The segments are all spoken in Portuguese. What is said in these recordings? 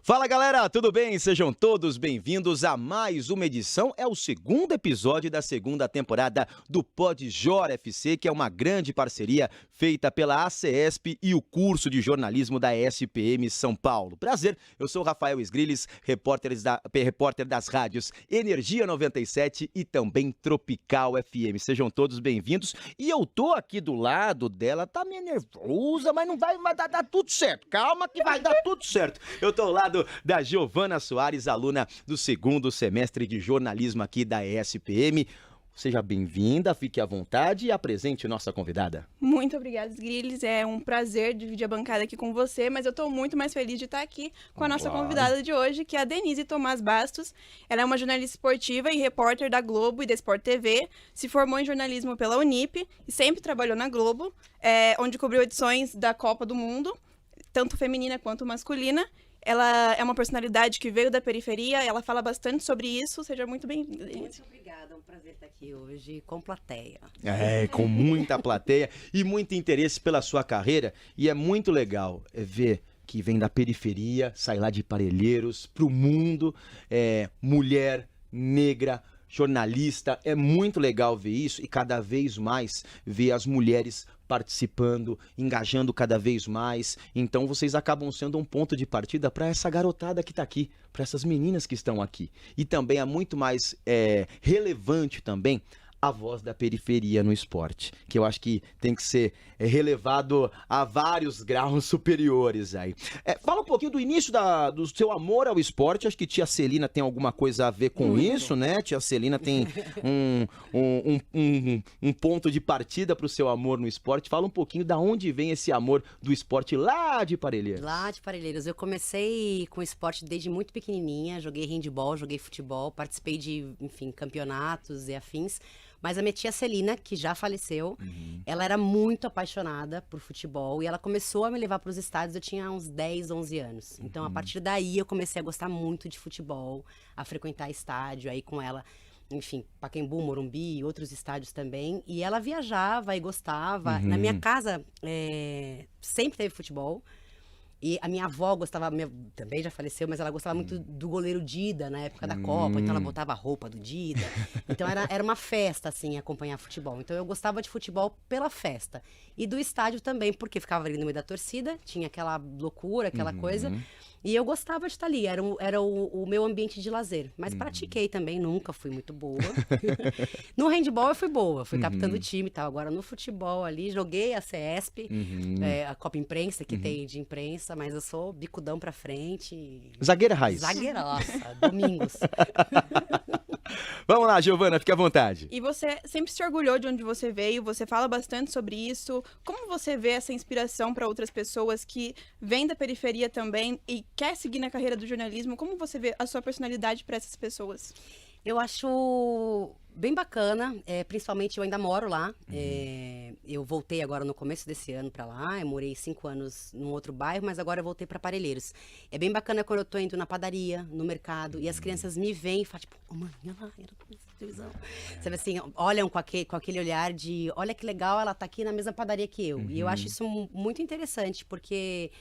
Fala galera, tudo bem? Sejam todos bem-vindos a mais uma edição. É o segundo episódio da segunda temporada do Pod Jor FC, que é uma grande parceria feita pela ACESP e o curso de jornalismo da SPM São Paulo. Prazer, eu sou o Rafael Sgrilles, repórter das rádios Energia 97 e também Tropical FM. Sejam todos bem-vindos. E eu tô aqui do lado dela, tá meio nervosa, mas não vai dar tudo certo. Calma que vai dar tudo certo. Eu tô ao lado da Giovana Soares, aluna do segundo semestre de jornalismo aqui da ESPM. Seja bem-vinda, fique à vontade e apresente nossa convidada. Muito obrigada, Sgrilles. É um prazer dividir a bancada aqui com você, mas eu tô muito mais feliz de estar aqui com a nossa convidada de hoje, que é a Denise Tomás Bastos. Ela é uma jornalista esportiva e repórter da Globo e da Sport TV, se formou em jornalismo pela Unip e sempre trabalhou na Globo, onde cobriu edições da Copa do Mundo, tanto feminina quanto masculina. Ela é uma personalidade que veio da periferia, ela fala bastante sobre isso. Seja muito bem-vinda. Muito obrigada, é um prazer estar aqui hoje com plateia. Com muita plateia e muito interesse pela sua carreira. E é muito legal ver que vem da periferia, sai lá de Parelheiros pro mundo, mulher, negra, jornalista. É muito legal ver isso e cada vez mais ver as mulheres participando, engajando cada vez mais. Então vocês acabam sendo um ponto de partida para essa garotada que está aqui, para essas meninas que estão aqui. E também é muito mais relevante também a voz da periferia no esporte, que eu acho que tem que ser relevado a vários graus superiores aí. Fala um pouquinho do início do seu amor ao esporte. Acho que tia Celina tem alguma coisa a ver com isso, né? Tia Celina tem um ponto de partida para o seu amor no esporte. Fala um pouquinho da onde vem esse amor do esporte lá de Parelheiros. Lá de Parelheiros. Eu comecei com esporte desde muito pequenininha. Joguei handebol, joguei futebol, participei de, enfim, campeonatos e afins. Mas a minha tia Celina, que já faleceu, ela era muito apaixonada por futebol e ela começou a me levar para os estádios, eu tinha uns 10, 11 anos. Então, a partir daí, eu comecei a gostar muito de futebol, a frequentar estádio, aí com ela, enfim, Pacaembu, Morumbi e outros estádios também. E ela viajava e gostava. Na minha casa, sempre teve futebol. E a minha avó gostava, também já faleceu, mas ela gostava muito do goleiro Dida, na época da Copa, então ela botava a roupa do Dida. Então era uma festa, assim, acompanhar futebol. Então eu gostava de futebol pela festa. E do estádio também, porque ficava ali no meio da torcida, tinha aquela loucura, aquela coisa. E eu gostava de estar ali, era o meu ambiente de lazer. Mas pratiquei também, nunca fui muito boa. No handebol eu fui boa, fui capitã do time e tal. Agora no futebol ali, joguei a CESP, a Copa Imprensa, que tem de imprensa, mas eu sou bicudão pra frente. Zagueira raiz. Zagueira, nossa, domingos. Vamos lá, Giovana, fique à vontade. E você sempre se orgulhou de onde você veio, você fala bastante sobre isso. Como você vê essa inspiração para outras pessoas que vêm da periferia também e quer seguir na carreira do jornalismo? Como você vê a sua personalidade para essas pessoas? Eu acho bem bacana, principalmente eu ainda moro lá. Eu voltei agora no começo desse ano pra lá, eu morei 5 anos num outro bairro, mas agora eu voltei pra Parelheiros. É bem bacana quando eu tô indo na padaria, no mercado, e as crianças me veem e falam, tipo, oh, mãe, olha lá, era televisão. Sabe assim, olham com aquele olhar de, olha que legal, ela tá aqui na mesma padaria que eu. E eu acho isso muito interessante, porque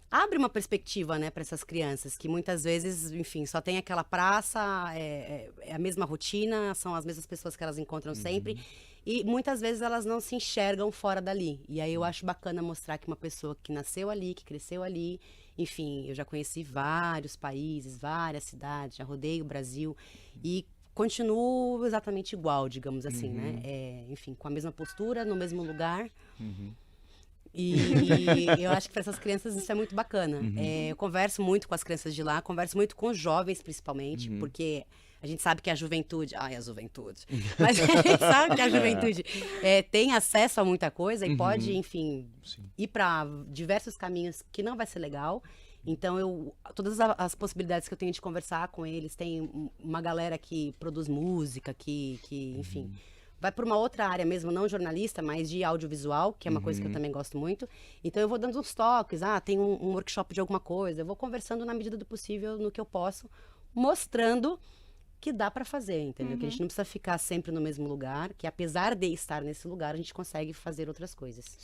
abre uma perspectiva, né, para essas crianças, que muitas vezes, enfim, só tem aquela praça, é a mesma rotina, são as mesmas pessoas que elas encontram sempre, e muitas vezes elas não se enxergam fora dali. E aí eu acho bacana mostrar que uma pessoa que nasceu ali, que cresceu ali, enfim, eu já conheci vários países, várias cidades, já rodei o Brasil, e continuo exatamente igual, digamos assim, né? Enfim, com a mesma postura, no mesmo lugar. E eu acho que para essas crianças isso é muito bacana. Eu converso muito com as crianças de lá, converso muito com os jovens principalmente, porque a gente sabe que a juventude... Ai, a juventude. Mas a gente sabe que a juventude tem acesso a muita coisa e pode, enfim, ir para diversos caminhos que não vai ser legal. Então, todas as possibilidades que eu tenho de conversar com eles, tem uma galera que produz música, que enfim... vai por uma outra área mesmo, não jornalista, mas de audiovisual, que é uma coisa que eu também gosto muito. Então eu vou dando uns toques, tem um workshop de alguma coisa, eu vou conversando na medida do possível, no que eu posso, mostrando que dá pra fazer, entendeu? Que a gente não precisa ficar sempre no mesmo lugar, que apesar de estar nesse lugar, a gente consegue fazer outras coisas.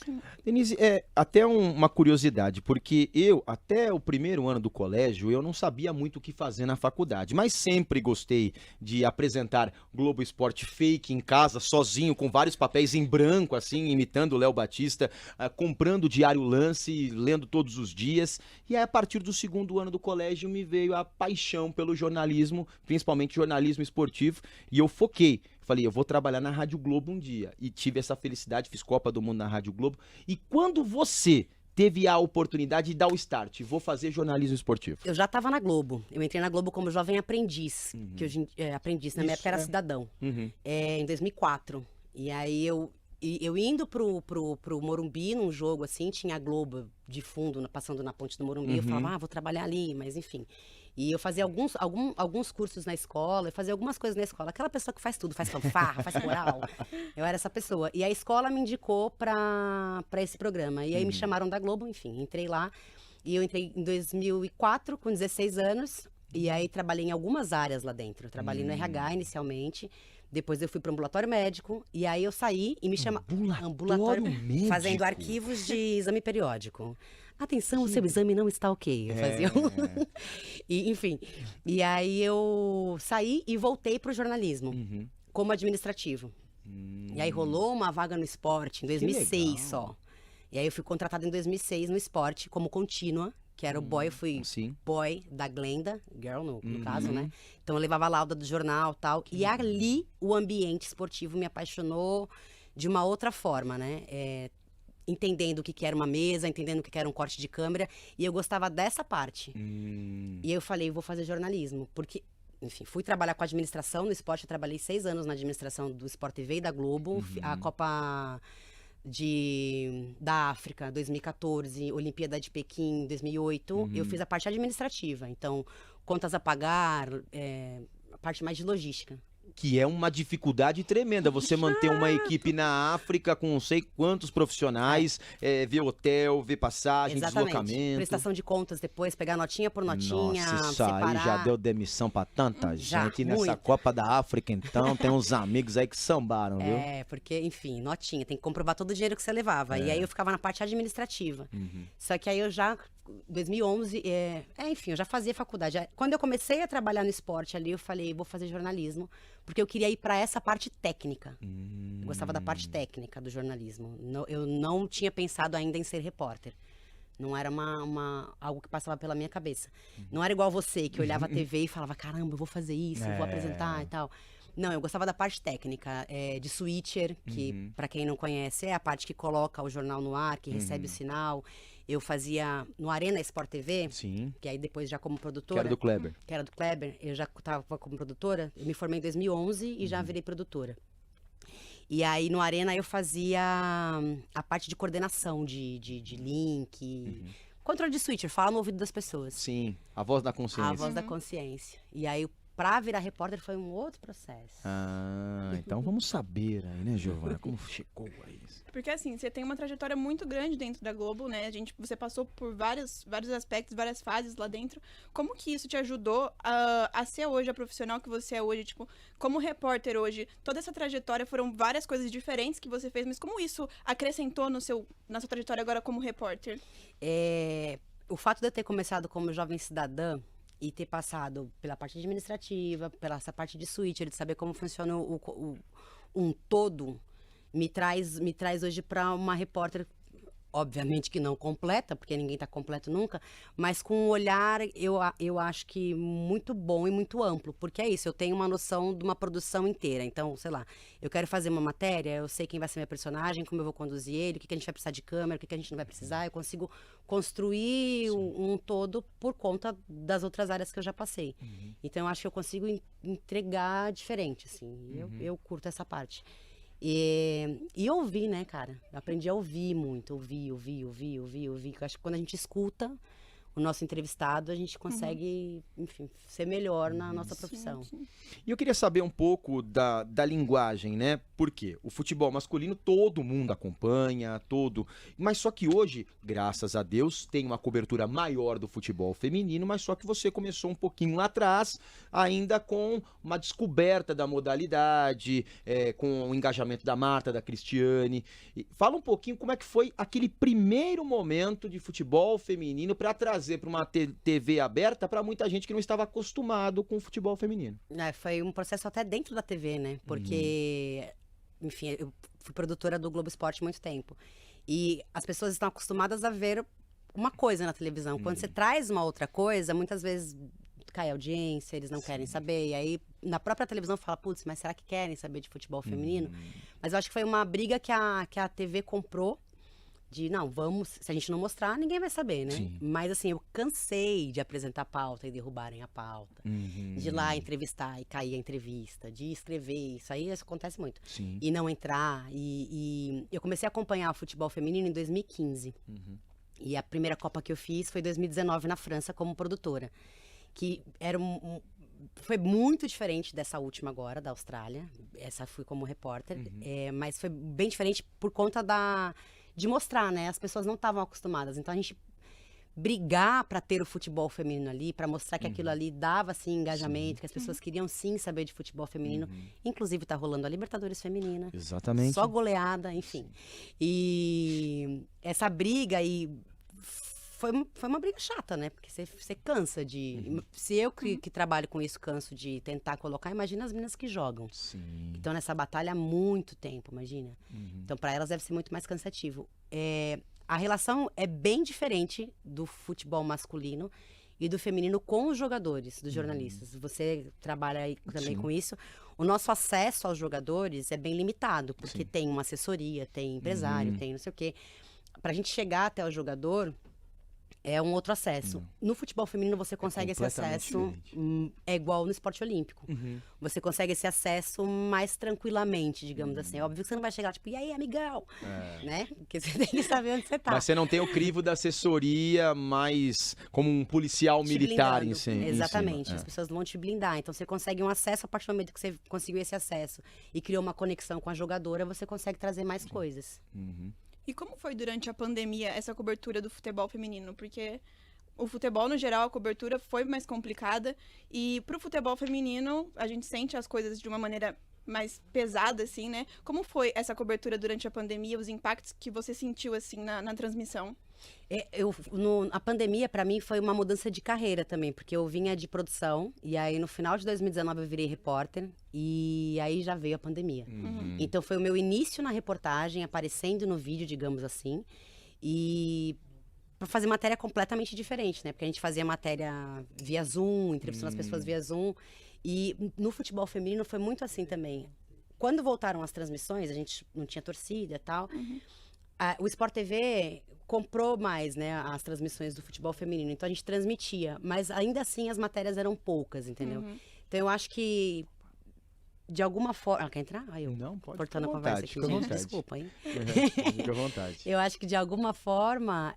Denise, até uma curiosidade, porque eu, até o primeiro ano do colégio, eu não sabia muito o que fazer na faculdade, mas sempre gostei de apresentar Globo Esporte fake em casa, sozinho, com vários papéis em branco, assim, imitando o Léo Batista, comprando o Diário Lance, lendo todos os dias, e aí a partir do segundo ano do colégio me veio a paixão pelo jornalismo, principalmente jornalismo esportivo, e eu foquei. Falei, eu vou trabalhar na Rádio Globo um dia. E tive essa felicidade, fiz Copa do Mundo na Rádio Globo. E quando você teve a oportunidade de dar o start, vou fazer jornalismo esportivo? Eu já estava na Globo. Eu entrei na Globo como jovem aprendiz. Que hoje, aprendiz, na minha época era cidadão. Em 2004. E aí eu indo pro Morumbi, num jogo assim, tinha a Globo de fundo, passando na ponte do Morumbi. Eu falava, vou trabalhar ali, mas enfim. E eu fazia alguns cursos na escola, eu fazia algumas coisas na escola. Aquela pessoa que faz tudo, faz fanfarra, faz coral. Eu era essa pessoa. E a escola me indicou pra esse programa. E aí me chamaram da Globo, enfim, entrei lá. E eu entrei em 2004, com 16 anos. E aí trabalhei em algumas áreas lá dentro. Eu trabalhei no RH inicialmente. Depois eu fui para o ambulatório médico. E aí eu saí e me chamaram... Ambulatório médico? Fazendo arquivos de exame periódico. Atenção, o seu exame não está ok. Eu fazia e, enfim. E aí eu saí e voltei para o jornalismo, como administrativo. E aí rolou uma vaga no esporte em 2006 só. E aí eu fui contratada em 2006 no esporte como contínua, que era o boy, eu fui boy da Glenda, girl no caso, né? Então eu levava a lauda do jornal e tal. E ali o ambiente esportivo me apaixonou de uma outra forma, né? Entendendo o que era uma mesa, entendendo o que era um corte de câmera. E eu gostava dessa parte. E eu falei, vou fazer jornalismo. Porque, enfim, fui trabalhar com administração no esporte. Eu trabalhei 6 anos na administração do Sport TV e da Globo. A Copa da África, 2014. Olimpíada de Pequim, 2008. Eu fiz a parte administrativa. Então, contas a pagar, a parte mais de logística. Que é uma dificuldade tremenda, você manter uma equipe na África com não sei quantos profissionais, ver hotel, ver passagem, deslocamento. Prestação de contas depois, pegar notinha por notinha, Nossa, isso separar. aí já deu demissão pra tanta gente. E nessa muita. Copa da África, então, tem uns amigos aí que sambaram, viu? Porque, enfim, notinha, tem que comprovar todo o dinheiro que você levava. E aí eu ficava na parte administrativa. Só que aí eu já... 2011, enfim, eu já fazia faculdade. Quando eu comecei a trabalhar no esporte ali, eu falei, vou fazer jornalismo, porque eu queria ir para essa parte técnica. Eu gostava da parte técnica do jornalismo. Eu não tinha pensado ainda em ser repórter. Não era algo que passava pela minha cabeça. Não era igual você, que olhava a TV e falava, caramba, eu vou fazer isso, eu vou apresentar e tal. Não, eu gostava da parte técnica, de switcher, que, para quem não conhece, é a parte que coloca o jornal no ar, que recebe o sinal. Eu fazia no Arena Sport TV, que aí depois já como produtora. Que era do Kleber. Que era do Kleber, eu já estava como produtora. Eu me formei em 2011 e já virei produtora. E aí no Arena eu fazia a parte de coordenação de link, controle de switcher, fala no ouvido das pessoas. Sim, a voz da consciência. A voz da consciência. E aí pra virar repórter foi um outro processo. Então vamos saber aí, né, Giovana, como chegou a isso. Porque assim, você tem uma trajetória muito grande dentro da Globo, né? Você passou por vários aspectos, várias fases lá dentro. Como que isso te ajudou a ser hoje a profissional que você é hoje? Tipo, como repórter hoje, toda essa trajetória foram várias coisas diferentes que você fez, mas como isso acrescentou na sua trajetória agora como repórter? O fato de eu ter começado como jovem cidadã e ter passado pela parte administrativa, pela essa parte de switcher, de saber como funciona um todo, me traz hoje para uma repórter, obviamente que não completa, porque ninguém está completo nunca, mas com um olhar, eu acho que muito bom e muito amplo, porque é isso, eu tenho uma noção de uma produção inteira. Então, sei lá, eu quero fazer uma matéria, eu sei quem vai ser minha personagem, como eu vou conduzir ele, o que a gente vai precisar de câmera, o que a gente não vai precisar, eu consigo construir um todo por conta das outras áreas que eu já passei. Então, eu acho que eu consigo entregar diferente, assim, eu curto essa parte. E ouvir, né, cara? Eu aprendi a ouvir muito, ouvir. Eu acho que quando a gente escuta, o nosso entrevistado, a gente consegue, enfim, ser melhor na nossa profissão. Sim. E eu queria saber um pouco da linguagem, né? Por quê? O futebol masculino todo mundo acompanha, mas só que hoje, graças a Deus, tem uma cobertura maior do futebol feminino, mas só que você começou um pouquinho lá atrás, ainda com uma descoberta da modalidade, com o engajamento da Marta, da Cristiane. Fala um pouquinho como é que foi aquele primeiro momento de futebol feminino para trazer para uma TV aberta para muita gente que não estava acostumado com o futebol feminino. Foi um processo até dentro da TV, né? Porque, enfim, eu fui produtora do Globo Esporte há muito tempo. E as pessoas estão acostumadas a ver uma coisa na televisão. Quando você traz uma outra coisa, muitas vezes cai a audiência, eles não querem saber. E aí, na própria televisão, fala, putz, mas será que querem saber de futebol feminino? Mas eu acho que foi uma briga que a TV comprou. De, não, vamos, se a gente não mostrar, ninguém vai saber, né? Sim. Mas assim, eu cansei de apresentar a pauta e derrubarem a pauta. De ir lá entrevistar e cair a entrevista, de escrever, isso acontece muito. Sim. E não entrar, e eu comecei a acompanhar o futebol feminino em 2015. E a primeira Copa que eu fiz foi em 2019 na França como produtora. Que era foi muito diferente dessa última agora, da Austrália. Essa fui como repórter, mas foi bem diferente por conta de mostrar, né? As pessoas não estavam acostumadas. Então, a gente brigar para ter o futebol feminino ali, para mostrar que aquilo ali dava, assim, engajamento, que as pessoas queriam, sim, saber de futebol feminino. Inclusive, tá rolando a Libertadores feminina. Exatamente. Só goleada, enfim. E essa briga aí foi uma briga chata, né? Porque você cansa de... Se eu que trabalho com isso canso de tentar colocar, imagina as meninas que jogam. Sim. Estão nessa batalha há muito tempo, imagina. Então, para elas deve ser muito mais cansativo. A relação é bem diferente do futebol masculino e do feminino com os jogadores, dos jornalistas. Você trabalha aí também com isso. O nosso acesso aos jogadores é bem limitado, porque tem uma assessoria, tem empresário, tem não sei o quê. Pra gente chegar até o jogador... É um outro acesso. No futebol feminino, você consegue esse acesso... É igual no esporte olímpico. Você consegue esse acesso mais tranquilamente, digamos assim. Óbvio que você não vai chegar, tipo, e aí, amigão? Né? Porque você tem que saber onde você tá. Mas você não tem o crivo da assessoria mais como um policial militar em si. Exatamente. As pessoas vão te blindar. Então, você consegue um acesso, a partir do momento que você conseguiu esse acesso e criou uma conexão com a jogadora, você consegue trazer mais coisas. E como foi durante a pandemia essa cobertura do futebol feminino? Porque o futebol, no geral, a cobertura foi mais complicada. E pro futebol feminino, a gente sente as coisas de uma maneira mais pesada, assim, né? Como foi essa cobertura durante a pandemia, os impactos que você sentiu, assim, na transmissão? A pandemia, para mim, foi uma mudança de carreira também, porque eu vinha de produção, e aí no final de 2019 eu virei repórter, e aí já veio a pandemia. Então foi o meu início na reportagem, aparecendo no vídeo, digamos assim, e para fazer matéria completamente diferente, né? Porque a gente fazia matéria via Zoom, entrevistando as pessoas via Zoom, e no futebol feminino foi muito assim também. Quando voltaram as transmissões, a gente não tinha torcida e tal, o Sport TV comprou mais, né, as transmissões do futebol feminino. Então a gente transmitia, mas ainda assim as matérias eram poucas, entendeu? Então eu acho que de alguma forma... quer entrar? Não, pode. Cortando a Vontade, conversa aqui, fica à gente. vontade. Desculpa, hein? Fica à vontade. Eu acho que de alguma forma...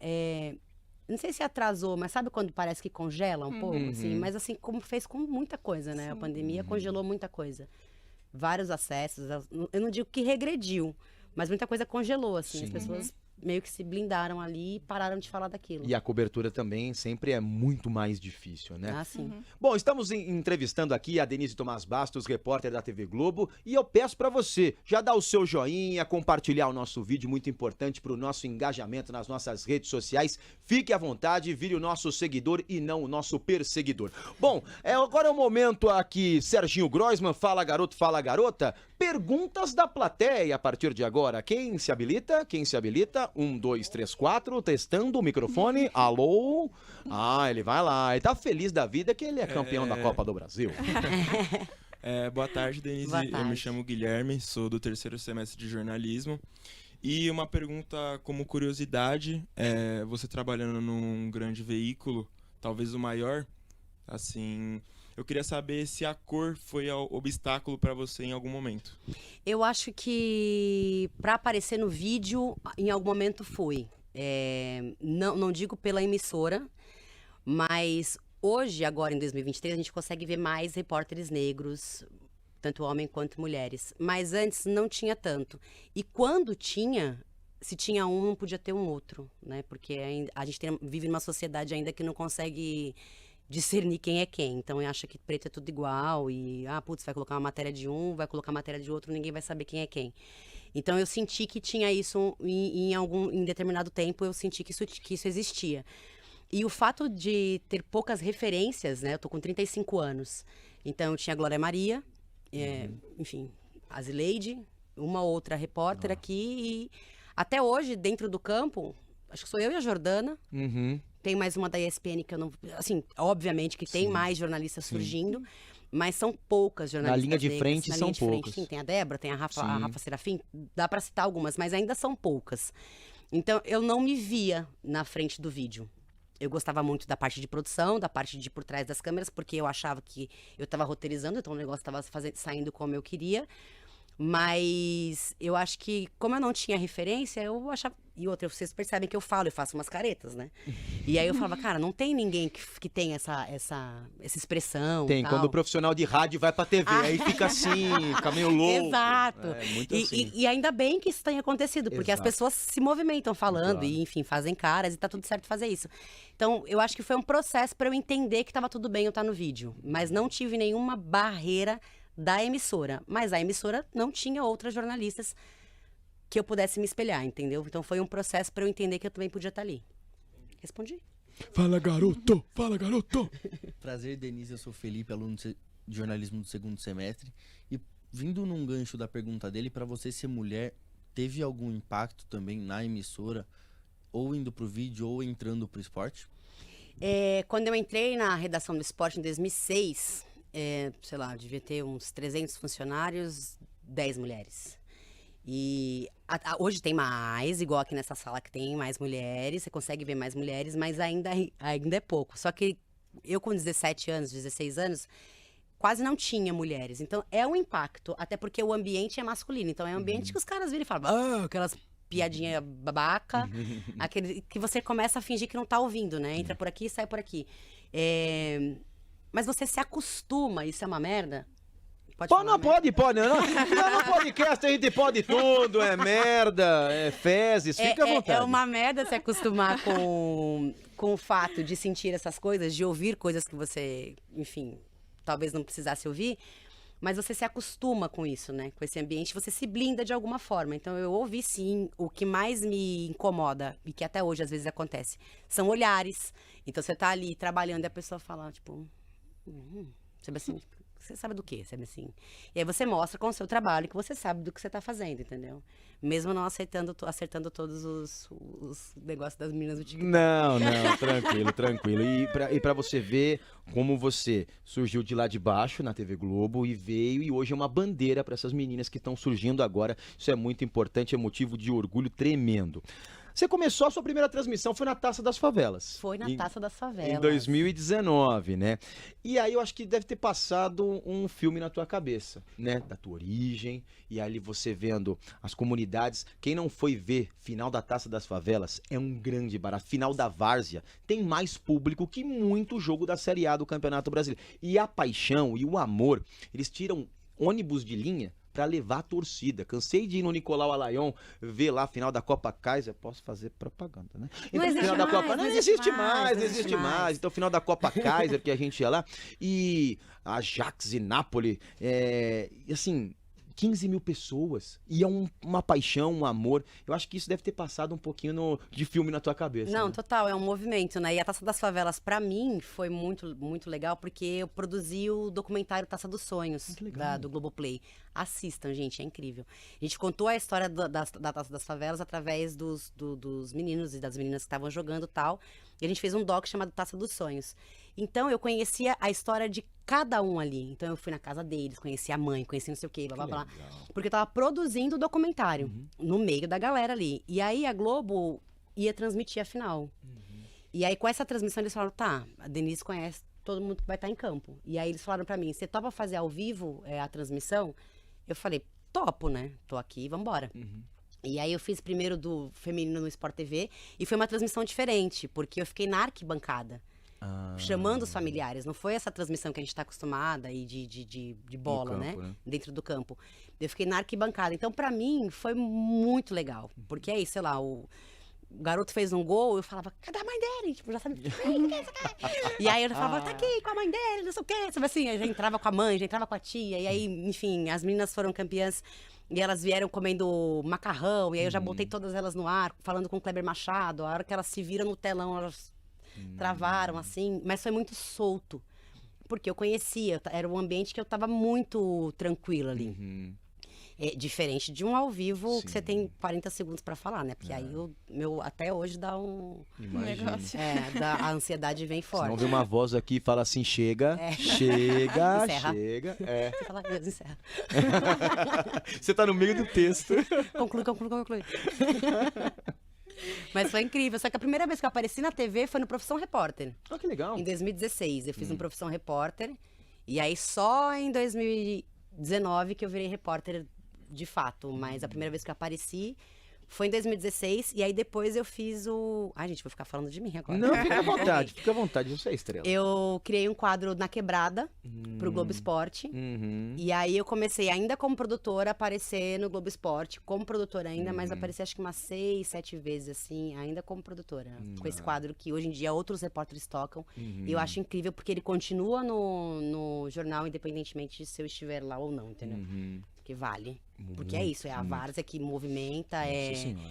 Não sei se atrasou, mas sabe quando parece que congela um pouco? Assim? Mas assim, como fez com muita coisa, né? A pandemia congelou muita coisa. Vários acessos. Eu não digo que regrediu, mas muita coisa congelou, assim. As pessoas meio que se blindaram ali e pararam de falar daquilo. E a cobertura também sempre é muito mais difícil, né? Ah, sim. Bom, estamos entrevistando aqui a Denise Tomás Bastos, repórter da TV Globo, e eu peço para você, já dá o seu joinha, compartilhar o nosso vídeo, muito importante para o nosso engajamento nas nossas redes sociais. Fique à vontade, vire o nosso seguidor e não o nosso perseguidor. Bom, agora é o momento aqui, Serginho Groisman, fala garoto, fala garota, perguntas da plateia a partir de agora. Quem se habilita? Quem se habilita? 1, 2, 3, 4, testando o microfone. Alô? Ele vai lá. Ele tá feliz da vida que ele é campeão da Copa do Brasil. Boa tarde, Denise. Boa tarde. Eu me chamo Guilherme, sou do 3º semestre de jornalismo. E uma pergunta como curiosidade, você trabalhando num grande veículo, talvez o maior, assim... Eu queria saber se a cor foi obstáculo para você em algum momento. Eu acho que para aparecer no vídeo, em algum momento foi. Não digo pela emissora, Mas hoje, agora em 2023, a gente consegue ver mais repórteres negros, tanto homem quanto mulheres. Mas antes não tinha tanto. E quando tinha, se tinha um, não podia ter um outro, né? Porque a gente vive numa sociedade ainda que não consegue discernir quem é quem. Então, acha que preto é tudo igual e, putz, vai colocar uma matéria de um, vai colocar uma matéria de outro, ninguém vai saber quem é quem. Então, eu senti que tinha isso em determinado tempo, eu senti que isso existia. E o fato de ter poucas referências, né? Eu tô com 35 anos. Então, eu tinha a Glória Maria, enfim, a Zileide, uma outra repórter aqui. E até hoje, dentro do campo, acho que sou eu e a Jordana. Tem mais uma da ESPN que eu não... Assim, obviamente que tem mais jornalistas surgindo, mas são poucas jornalistas Na linha de negras. frente Na são linha de frente, poucas. sim, tem a Débora, tem a Rafa Serafim, dá para citar algumas, mas ainda são poucas. Então, eu não me via na frente do vídeo. Eu gostava muito da parte de produção, da parte de por trás das câmeras, porque eu achava que eu estava roteirizando, então o negócio estava saindo como eu queria. Mas eu acho que, como eu não tinha referência, eu achava... E outra, vocês percebem que eu faço umas caretas, né? E aí eu falava, cara, não tem ninguém que tem essa expressão. Tem, tal. quando o profissional de rádio vai pra TV, aí fica assim, fica meio louco. Exato. É muito E, assim. e ainda bem que isso tenha acontecido, porque Exato. as pessoas se movimentam falando Claro. e, enfim, fazem caras e tá tudo certo fazer isso. Então, eu acho que foi um processo para eu entender que tava tudo bem eu estar no vídeo. Mas não tive nenhuma barreira da emissora. Mas a emissora não tinha outras jornalistas que eu pudesse me espelhar, entendeu? Então, foi um processo para eu entender que eu também podia estar ali. Respondi. Fala, garoto! Fala, garoto! Prazer, Denise. Eu sou Felipe, aluno de jornalismo do segundo semestre. E vindo num gancho da pergunta dele, pra você ser mulher, teve algum impacto também na emissora, ou indo pro vídeo, ou entrando pro esporte? Quando eu entrei na redação do esporte em 2006, sei lá, devia ter uns 300 funcionários, 10 mulheres. E hoje tem mais, igual aqui nessa sala que tem mais mulheres, você consegue ver mais mulheres, mas ainda é pouco. Só que eu com 17 anos, 16 anos, quase não tinha mulheres. Então é um impacto, até porque o ambiente é masculino. Então é um ambiente que os caras viram e falam, aquelas piadinha babaca, aquele que você começa a fingir que não tá ouvindo, né? Entra por aqui e sai por aqui. Mas você se acostuma, isso é uma merda. Não pode. No podcast a gente pode tudo, é merda, é fezes, fica à vontade. É uma merda se acostumar com o fato de sentir essas coisas, de ouvir coisas que você, enfim, talvez não precisasse ouvir, mas você se acostuma com isso, né? Com esse ambiente, você se blinda de alguma forma. Então eu ouvi sim, o que mais me incomoda, e que até hoje às vezes acontece, são olhares. Então você tá ali trabalhando e a pessoa fala, tipo, sabe assim, você sabe do quê? Sabe assim? E aí você mostra com o seu trabalho que você sabe do que você tá fazendo, entendeu? Mesmo não acertando todos os negócios das meninas do TikTok. Não, tranquilo. E pra você ver como você surgiu de lá de baixo na TV Globo e veio, e hoje é uma bandeira para essas meninas que estão surgindo agora. Isso é muito importante, é motivo de orgulho tremendo. Você começou a sua primeira transmissão, foi na Taça das Favelas. Foi na Taça das Favelas. Em 2019, né? E aí eu acho que deve ter passado um filme na tua cabeça, né? Da tua origem, e ali você vendo as comunidades. Quem não foi ver final da Taça das Favelas é um grande barato. Final da Várzea tem mais público que muito jogo da Série A do Campeonato Brasileiro. E a paixão e o amor, eles tiram ônibus de linha pra levar a torcida. Cansei de ir no Nicolau Alayon ver lá a final da Copa Kaiser. Posso fazer propaganda, né? Então, Não final da existe Copa mais, não não existe existe mais. mais, não existe mais. Então, final da Copa Kaiser que a gente ia lá. E Ajax e Napoli. E assim, 15 mil pessoas. E é uma paixão, um amor. Eu acho que isso deve ter passado um pouquinho de filme na tua cabeça. Não, né? total, é um movimento, né? E a Taça das Favelas, pra mim, foi muito, muito legal, porque eu produzi o documentário Taça dos Sonhos, do Globoplay. Assistam, gente, é incrível. A gente contou a história da Taça das Favelas através dos meninos e das meninas que estavam jogando e tal. E a gente fez um doc chamado Taça dos Sonhos. Então, eu conhecia a história de cada um ali. Então, eu fui na casa deles, conheci a mãe, conheci não sei o quê, blá, blá, blá. Porque eu tava produzindo o documentário no meio da galera ali. E aí, a Globo ia transmitir a final. E aí, com essa transmissão, eles falaram, tá, a Denise conhece todo mundo que vai estar em campo. E aí, eles falaram pra mim, você topa fazer ao vivo a transmissão? Eu falei, topo, né? Tô aqui, vambora. E aí, eu fiz primeiro do feminino no Sport TV. E foi uma transmissão diferente, porque eu fiquei na arquibancada. chamando os familiares. Não foi essa transmissão que a gente está acostumada aí de bola, campo, né? Dentro do campo. Eu fiquei na arquibancada. Então, pra mim, foi muito legal. Porque aí, sei lá, o garoto fez um gol, eu falava, cadê a mãe dele? Tipo, já sabe. E aí eu já falava, tá aqui com a mãe dele, não sei o quê. Sabe assim, eu já entrava com a mãe, já entrava com a tia. E aí, enfim, as meninas foram campeãs. E elas vieram comendo macarrão. E aí eu já botei todas elas no ar, falando com o Kleber Machado. A hora que elas se viram no telão, elas travaram, assim. Mas foi muito solto. Porque eu conhecia, era um ambiente que eu tava muito tranquila ali. É diferente de um ao vivo que você tem 40 segundos pra falar, né? Porque aí o meu até hoje dá um negócio. a ansiedade vem Se forte. não vê uma voz aqui e fala assim, chega, chega, Encerra. chega. Você fala, Deus, encerra. Você tá no meio do texto. Conclui. Mas foi incrível. Só que a primeira vez que eu apareci na TV foi no Profissão Repórter. Ah, que legal. Em 2016. Eu fiz um Profissão Repórter. E aí só em 2019 que eu virei repórter de fato. Mas a primeira vez que eu apareci foi em 2016. E aí depois eu fiz o... Ai, gente, vou ficar falando de mim agora. Não, fica à vontade, você é estrela. Eu criei um quadro na Quebrada pro Globo Esporte. E aí eu comecei ainda como produtora a aparecer no Globo Esporte, como produtora ainda, mas apareci acho que umas 6, 7 vezes, assim, ainda como produtora. Com esse quadro que hoje em dia outros repórteres tocam. E eu acho incrível porque ele continua no jornal, independentemente se eu estiver lá ou não, entendeu? Porque vale. Porque é isso, é a várzea que movimenta, Nossa Senhora.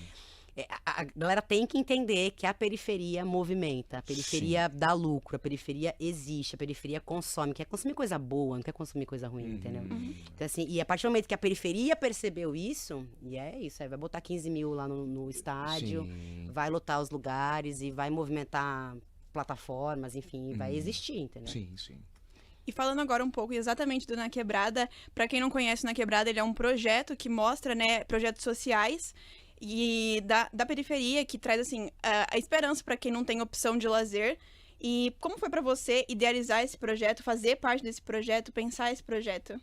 a galera tem que entender que a periferia movimenta, a periferia dá lucro, a periferia existe, a periferia consome, quer consumir coisa boa, não quer consumir coisa ruim, entendeu? Então, assim, e a partir do momento que a periferia percebeu isso, e é isso, aí vai botar 15 mil lá no estádio, vai lotar os lugares e vai movimentar plataformas, enfim, vai existir, entendeu? Sim. E falando agora um pouco exatamente do Na Quebrada, para quem não conhece o Na Quebrada, ele é um projeto que mostra, né, projetos sociais e da periferia, que traz, assim, a esperança para quem não tem opção de lazer. E como foi para você idealizar esse projeto, fazer parte desse projeto, pensar esse projeto?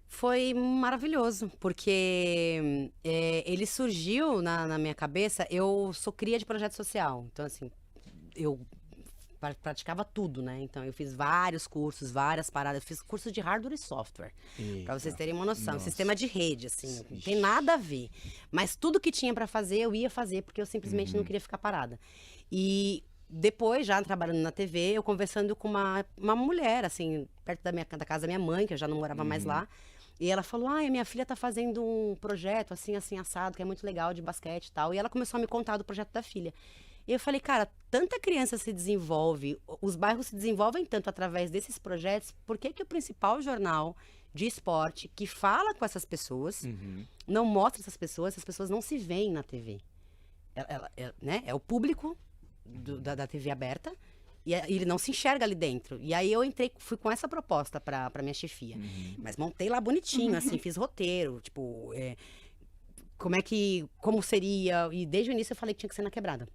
Foi maravilhoso, porque ele surgiu na minha cabeça, eu sou cria de projeto social, então assim, eu praticava tudo, né? Então eu fiz vários cursos, várias paradas, eu fiz curso de hardware e software, para vocês terem uma noção. Nossa. Sistema de rede, assim, não tem nada a ver. Mas tudo que tinha para fazer, eu ia fazer, porque eu simplesmente não queria ficar parada. E depois, já trabalhando na TV, eu conversando com uma mulher, assim, perto da casa da minha mãe, que eu já não morava mais lá. E ela falou, a minha filha tá fazendo um projeto, assim, assado, que é muito legal, de basquete e tal. E ela começou a me contar do projeto da filha. E eu falei, cara, tanta criança se desenvolve, os bairros se desenvolvem tanto através desses projetos, por que o principal jornal de esporte que fala com essas pessoas, não mostra essas pessoas não se veem na TV? Né? É o público da TV aberta, e ele não se enxerga ali dentro. E aí eu fui com essa proposta pra minha chefia. Mas montei lá bonitinho, assim, fiz roteiro, tipo, como seria, e desde o início eu falei que tinha que ser na Quebrada.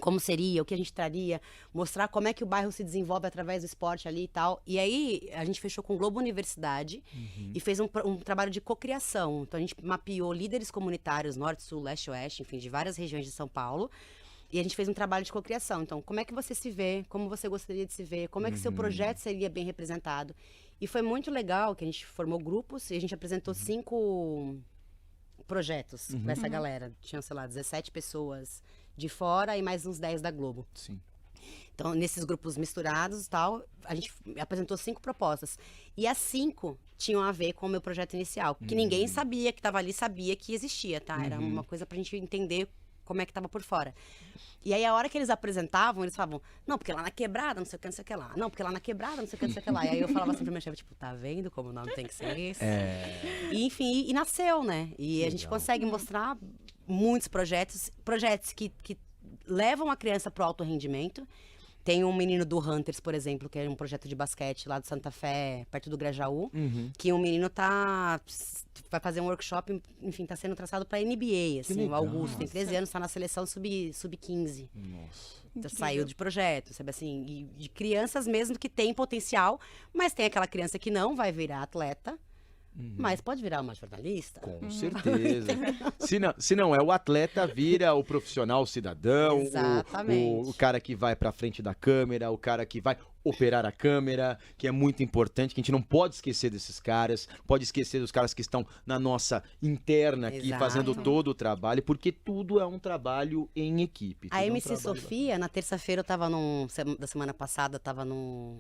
Como seria, o que a gente traria, mostrar como é que o bairro se desenvolve através do esporte ali e tal. E aí a gente fechou com o Globo Universidade e fez um trabalho de cocriação. Então a gente mapeou líderes comunitários, norte, sul, leste, oeste, enfim, de várias regiões de São Paulo. E a gente fez um trabalho de cocriação. Então, como é que você se vê, como você gostaria de se ver, como é que seu projeto seria bem representado. E foi muito legal que a gente formou grupos e a gente apresentou 5 projetos para essa galera. Tinham, sei lá, 17 pessoas de fora e mais uns 10 da Globo. Sim. Então, nesses grupos misturados e tal, a gente apresentou 5 propostas. E as 5 tinham a ver com o meu projeto inicial. Que ninguém sabia que estava ali, sabia que existia, tá? Era uma coisa pra gente entender como é que estava por fora. E aí, a hora que eles apresentavam, eles falavam, não, porque lá na Quebrada, não sei o que, não sei o que lá. Não, porque lá na Quebrada, não sei o que, não sei o que lá. E aí eu falava assim pra minha chefe, tipo, tá vendo como o nome tem que ser esse? E, enfim, e nasceu, né? E a gente consegue mostrar muitos projetos que levam a criança pro alto rendimento. Tem um menino do Hunters, por exemplo, que é um projeto de basquete lá de Santa Fé, perto do Grajaú, que um menino vai fazer um workshop, enfim, tá sendo traçado pra NBA, assim, o Augusto, tem 13 anos, tá na seleção sub-15. Nossa. Então, saiu de projeto, sabe assim, e de crianças mesmo que têm potencial, mas tem aquela criança que não vai virar atleta, mas pode virar uma jornalista? Com certeza. Se não é o atleta, vira o profissional, o cidadão, Exatamente. o cara que vai pra frente da câmera, o cara que vai operar a câmera, que é muito importante, que a gente não pode esquecer desses caras, pode esquecer dos caras que estão na nossa interna aqui, Exato. fazendo todo o trabalho, porque tudo é um trabalho em equipe. A tudo é um MC trabalho Sofia, na terça-feira eu tava da semana passada, tava num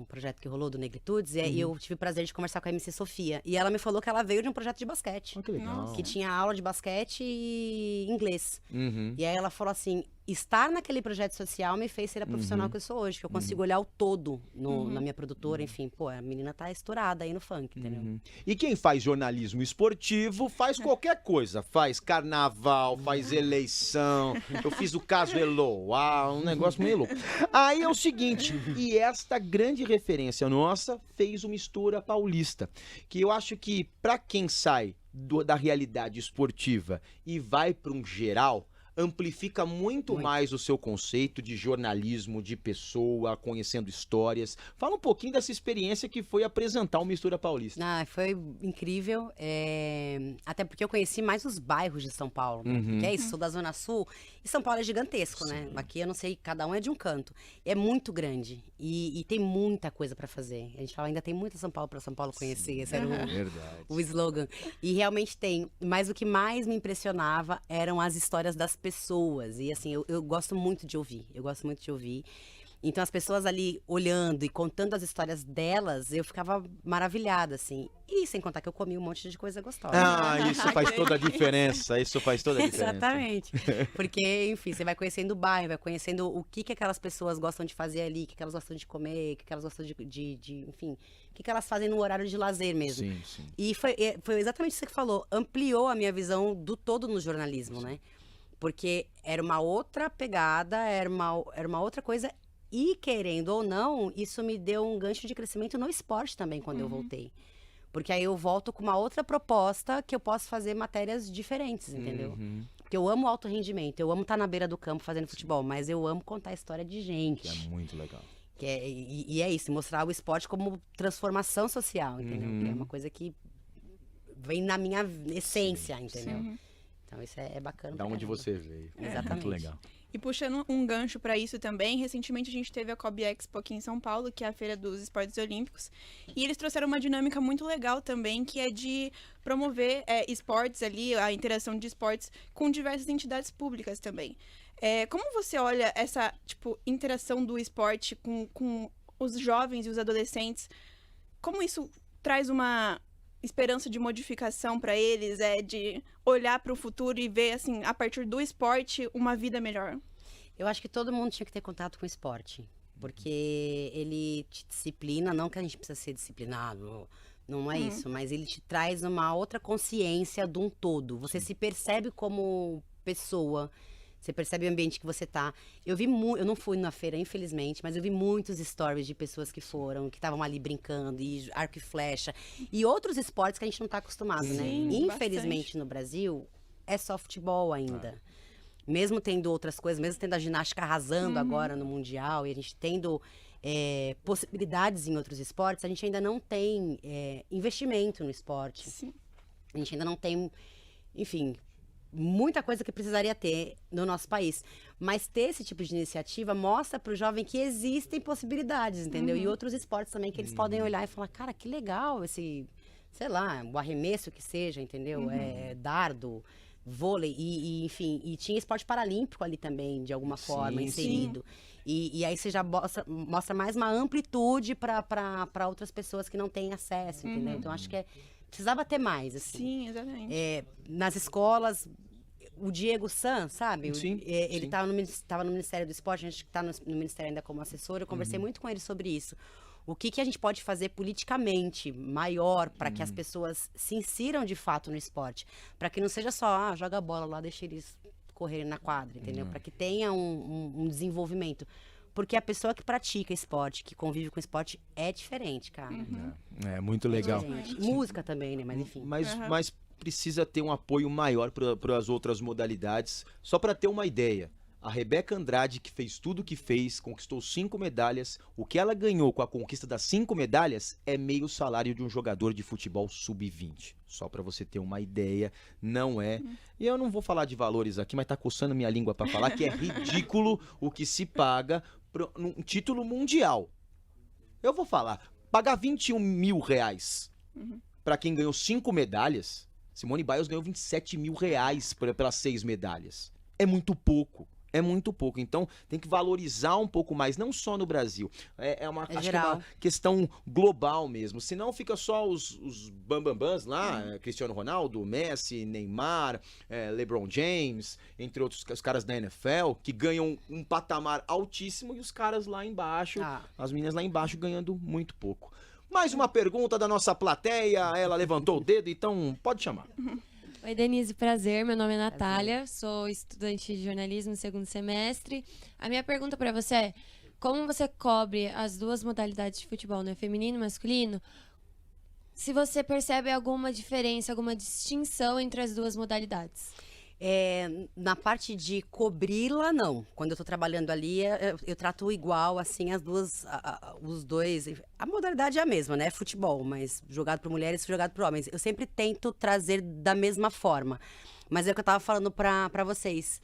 projeto que rolou do Negritudes, e eu tive o prazer de conversar com a MC Sofia. E ela me falou que ela veio de um projeto de basquete. Ah, que legal. Nossa. Que tinha aula de basquete e inglês. Uhum. E aí ela falou assim, estar naquele projeto social me fez ser a profissional que eu sou hoje, que eu consigo olhar o todo na minha produtora, enfim, pô, a menina tá estourada aí no funk, entendeu? E quem faz jornalismo esportivo faz qualquer coisa. Faz carnaval, faz eleição. Eu fiz o caso Eloá, um negócio meio louco. Aí é o seguinte, e esta grande referência nossa fez o Mistura Paulista, que eu acho que pra quem sai da realidade esportiva e vai pra um geral, amplifica muito mais o seu conceito de jornalismo, de pessoa, conhecendo histórias. Fala um pouquinho dessa experiência que foi apresentar o Mistura Paulista. Ah, foi incrível, até porque eu conheci mais os bairros de São Paulo, né? Porque é isso, sou da Zona Sul, e São Paulo é gigantesco, né? Aqui eu não sei, cada um é de um canto. É muito grande, e tem muita coisa pra fazer. A gente fala, ainda tem muita São Paulo pra São Paulo conhecer, esse era Verdade. o slogan. E realmente tem, mas o que mais me impressionava eram as histórias das pessoas. E assim, eu gosto muito de ouvir, Então as pessoas ali olhando e contando as histórias delas, eu ficava maravilhada, assim. E sem contar que eu comi um monte de coisa gostosa. Ah, isso faz toda a diferença. Isso faz toda a diferença. Exatamente. Porque, enfim, você vai conhecendo o bairro, vai conhecendo o que aquelas pessoas gostam de fazer ali, o que elas gostam de comer, o que elas gostam enfim, o que elas fazem no horário de lazer mesmo. Sim, sim. E foi exatamente isso que você falou, ampliou a minha visão do todo no jornalismo, né? Porque era uma outra pegada, era uma outra coisa. E, querendo ou não, isso me deu um gancho de crescimento no esporte também, quando eu voltei. Porque aí eu volto com uma outra proposta que eu posso fazer matérias diferentes, entendeu? Porque eu amo alto rendimento, eu amo estar na beira do campo fazendo futebol, mas eu amo contar a história de gente. Que é muito legal. E é isso, mostrar o esporte como transformação social, entendeu? Que é uma coisa que vem na minha essência, entendeu? Então isso é bacana. Da pra onde caramba. você veio. Exatamente. Muito legal. E puxando um gancho para isso também, recentemente a gente teve a Kobe Expo aqui em São Paulo, que é a Feira dos Esportes Olímpicos, e eles trouxeram uma dinâmica muito legal também, que é de promover esportes ali, a interação de esportes com diversas entidades públicas também. Como você olha essa, interação do esporte com os jovens e os adolescentes? Como isso traz uma esperança de modificação para eles, de olhar para o futuro e ver, assim, a partir do esporte, uma vida melhor? Eu acho que todo mundo tinha que ter contato com o esporte, porque ele te disciplina, não que a gente precisa ser disciplinado, não é isso, mas ele te traz uma outra consciência de um todo. Você se percebe como pessoa, você percebe o ambiente que você tá. Eu não fui na feira, infelizmente, mas eu vi muitos stories de pessoas que foram, que estavam ali brincando, e arco e flecha, e outros esportes que a gente não tá acostumado, né? Infelizmente, bastante. no Brasil, é só futebol ainda. Mesmo tendo outras coisas, mesmo tendo a ginástica arrasando agora no Mundial, e a gente tendo possibilidades em outros esportes, a gente ainda não tem investimento no esporte. Sim. A gente ainda não tem, enfim, muita coisa que precisaria ter no nosso país. Mas ter esse tipo de iniciativa mostra para o jovem que existem possibilidades, entendeu? E outros esportes também que eles podem olhar e falar, cara, que legal esse, sei lá, o arremesso que seja, entendeu? Dardo, vôlei, enfim, e tinha esporte paralímpico ali também, de alguma forma, inserido. E aí você já mostra mais uma amplitude para outras pessoas que não têm acesso, entendeu? Então acho que precisava ter mais, assim. Sim, exatamente. Nas escolas, o Diego San, sabe? Sim, Ele estava no Ministério do Esporte, a gente está no Ministério ainda como assessor, eu conversei muito com ele sobre isso. O que a gente pode fazer politicamente maior para que as pessoas se insiram de fato no esporte? Para que não seja só, joga a bola lá, deixa eles correrem na quadra, entendeu? Para que tenha um desenvolvimento. Porque a pessoa que pratica esporte, que convive com esporte, é diferente, cara. É muito legal. Diferente. Música também, né? Mas enfim. Mas precisa ter um apoio maior para as outras modalidades. Só para ter uma ideia, A Rebeca Andrade, que fez tudo o que fez, conquistou 5 medalhas. O que ela ganhou com a conquista das 5 medalhas é meio salário de um jogador de futebol sub-20. Só pra você ter uma ideia, não é. E eu não vou falar de valores aqui, mas tá coçando minha língua pra falar que é ridículo o que se paga por um título mundial. Eu vou falar, pagar 21 mil reais pra quem ganhou 5 medalhas. Simone Biles ganhou 27 mil reais pelas 6 medalhas. É muito pouco. É muito pouco. Então, tem que valorizar um pouco mais, não só no Brasil. Acho que é geral. uma questão global mesmo. Senão fica só os bambambãs lá, Cristiano Ronaldo, Messi, Neymar, LeBron James, entre outros os caras da NFL, que ganham um patamar altíssimo e os caras lá embaixo, as meninas lá embaixo ganhando muito pouco. Mais uma pergunta da nossa plateia. Ela levantou o dedo, então pode chamar. Oi, Denise, prazer. Meu nome é Natália, sou estudante de jornalismo no 2º semestre. A minha pergunta para você é: como você cobre as duas modalidades de futebol, né? Feminino e masculino? Se você percebe alguma diferença, alguma distinção entre as duas modalidades? Na parte de cobri-la, não. Quando eu tô trabalhando ali, eu trato igual, assim, as duas, os dois. A modalidade é a mesma, né? Futebol, mas jogado por mulheres, jogado por homens. Eu sempre tento trazer da mesma forma. Mas é o que eu tava falando pra vocês.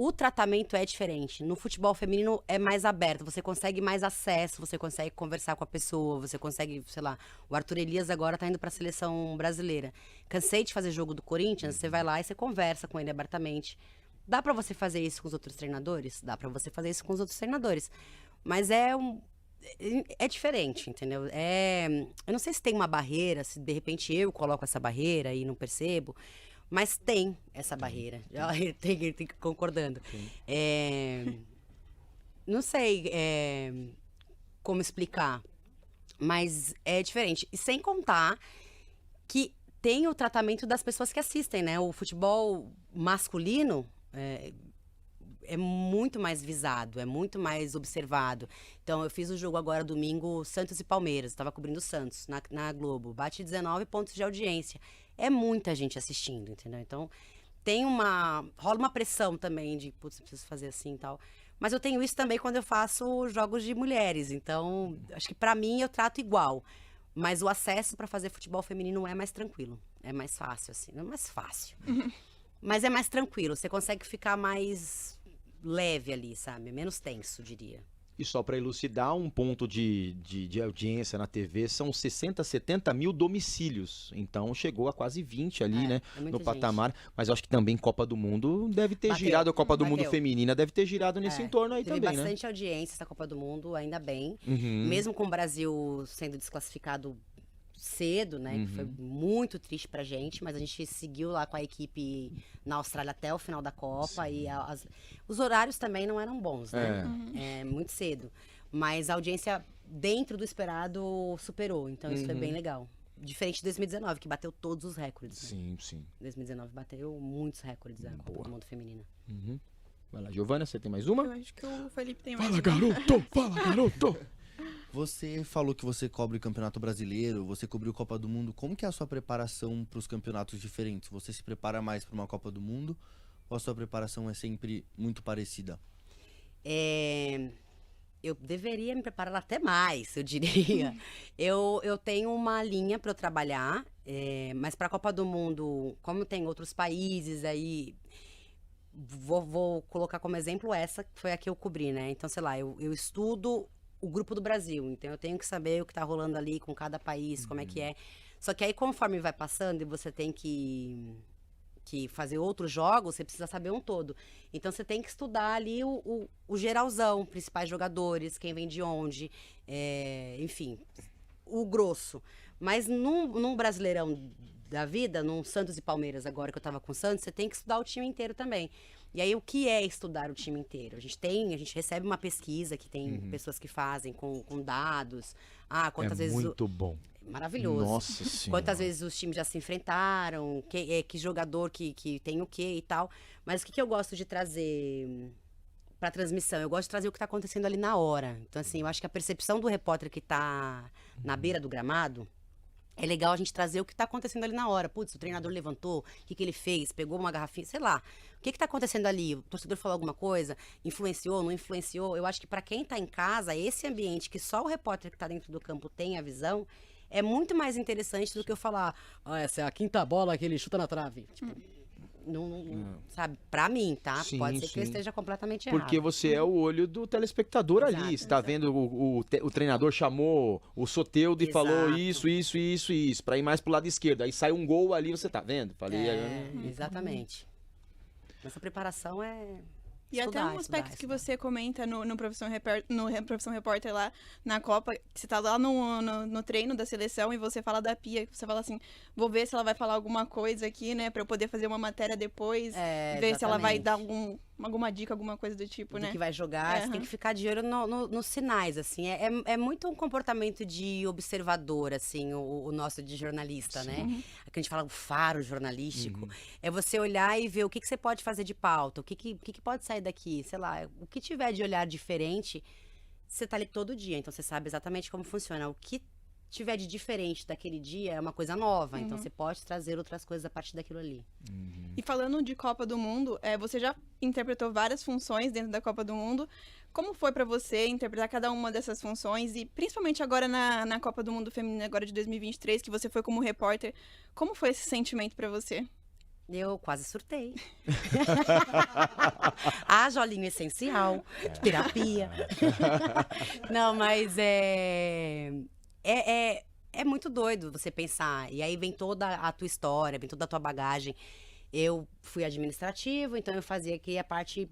O tratamento é diferente. No futebol feminino é mais aberto, você consegue mais acesso, você consegue conversar com a pessoa, você consegue, sei lá, o Arthur Elias agora tá indo pra seleção brasileira. Cansei de fazer jogo do Corinthians, você vai lá e você conversa com ele abertamente. Dá pra você fazer isso com os outros treinadores? Dá pra você fazer isso com os outros treinadores. Mas é diferente, entendeu? Eu não sei se tem uma barreira, se de repente eu coloco essa barreira e não percebo. Mas tem essa barreira. Ele tem que ir concordando. Não sei como explicar, mas é diferente. E sem contar que tem o tratamento das pessoas que assistem, né? O futebol masculino é muito mais visado, é muito mais observado. Então, eu fiz o jogo agora, domingo, Santos e Palmeiras. Estava cobrindo o Santos na Globo. Bate 19 pontos de audiência. É muita gente assistindo, entendeu? Então, rola uma pressão também de, putz, preciso fazer assim e tal. Mas eu tenho isso também quando eu faço jogos de mulheres. Então, acho que pra mim eu trato igual. Mas o acesso pra fazer futebol feminino é mais tranquilo. É mais fácil, assim. Não é mais fácil. Mas é mais tranquilo. Você consegue ficar mais leve ali, sabe? Menos tenso, diria. E só para elucidar, um ponto de audiência na TV são 60, 70 mil domicílios. Então chegou a quase 20 ali, né? No patamar. Mas eu acho que também Copa do Mundo deve ter girado, a Copa do Mundo feminina deve ter girado nesse entorno aí também, né? Teve bastante audiência essa Copa do Mundo, ainda bem. Mesmo com o Brasil sendo desclassificado cedo, né? Que foi muito triste pra gente, mas a gente seguiu lá com a equipe na Austrália até o final da Copa. Sim. E os horários também não eram bons, né? Muito cedo. Mas a audiência, dentro do esperado, superou. Então isso foi bem legal. Diferente de 2019, que bateu todos os recordes. Sim, né? sim. 2019 bateu muitos recordes a Copa do Mundo feminina. Vai lá, Giovana, você tem mais uma? Eu acho que o Felipe tem mais Fala, uma. garoto! Fala, garoto! Você falou que você cobre o Campeonato Brasileiro, você cobriu Copa do Mundo. Como que é a sua preparação para os campeonatos diferentes? Você se prepara mais para uma Copa do Mundo ou a sua preparação é sempre muito parecida? Eu deveria me preparar até mais, eu diria. Eu tenho uma linha para eu trabalhar, mas para a Copa do Mundo, como tem outros países aí, vou colocar como exemplo essa, que foi a que eu cobri, né? Então, sei lá, eu estudo o grupo do Brasil, então eu tenho que saber o que tá rolando ali com cada país, como é que é. Só que aí, conforme vai passando e você tem que fazer outros jogos, você precisa saber um todo. Então, você tem que estudar ali o geralzão, principais jogadores, quem vem de onde, enfim, o grosso. Mas num Brasileirão da vida, num Santos e Palmeiras agora, que eu tava com o Santos, você tem que estudar o time inteiro também. E aí, o que é estudar o time inteiro? A gente recebe uma pesquisa que tem pessoas que fazem com dados. Quantas vezes... muito bom. Maravilhoso. Nossa Senhora. Quantas vezes os times já se enfrentaram, que jogador que tem o quê e tal. Mas o que eu gosto de trazer pra transmissão? Eu gosto de trazer o que tá acontecendo ali na hora. Então, assim, eu acho que a percepção do repórter que tá na beira do gramado é legal a gente trazer o que tá acontecendo ali na hora. Putz, o treinador levantou, o que ele fez? Pegou uma garrafinha, sei lá. O que tá acontecendo ali? O torcedor falou alguma coisa? Influenciou, não influenciou? Eu acho que para quem tá em casa, esse ambiente que só o repórter que tá dentro do campo tem a visão, é muito mais interessante do que eu falar, essa é a quinta bola que ele chuta na trave. Tipo, sabe, pra mim, tá? Sim, Pode ser que eu sim. esteja completamente errado. Porque você é o olho do telespectador ali. Exato, Você tá vendo o treinador chamou o Soteldo e Exato. falou isso, pra ir mais pro lado esquerdo. Aí sai um gol ali, você tá vendo? Falei, Exatamente. Essa preparação é... E até um aspecto que você comenta no Profissão Repórter lá na Copa, que você tá lá no treino da seleção e você fala da Pia, você fala assim, vou ver se ela vai falar alguma coisa aqui, né, pra eu poder fazer uma matéria depois, ver se ela vai dar alguma dica, alguma coisa do tipo, né? Que vai jogar, você tem que ficar de olho nos sinais, assim, é muito um comportamento de observador, assim, o nosso de jornalista, né? Que a gente fala o faro jornalístico, é você olhar e ver o que você pode fazer de pauta, o que pode sair daqui, sei lá, o que tiver de olhar diferente, você tá ali todo dia, então você sabe exatamente como funciona. O que tiver de diferente daquele dia é uma coisa nova, então você pode trazer outras coisas a partir daquilo ali. E falando de Copa do Mundo, você já interpretou várias funções dentro da Copa do Mundo. Como foi pra você interpretar cada uma dessas funções e principalmente agora na Copa do Mundo Feminina agora de 2023, que você foi como repórter, como foi esse sentimento pra você? Eu quase surtei. Jolinho essencial, terapia. Não, mas é muito doido você pensar. E aí vem toda a tua história, vem toda a tua bagagem. Eu fui administrativo, então eu fazia aqui a parte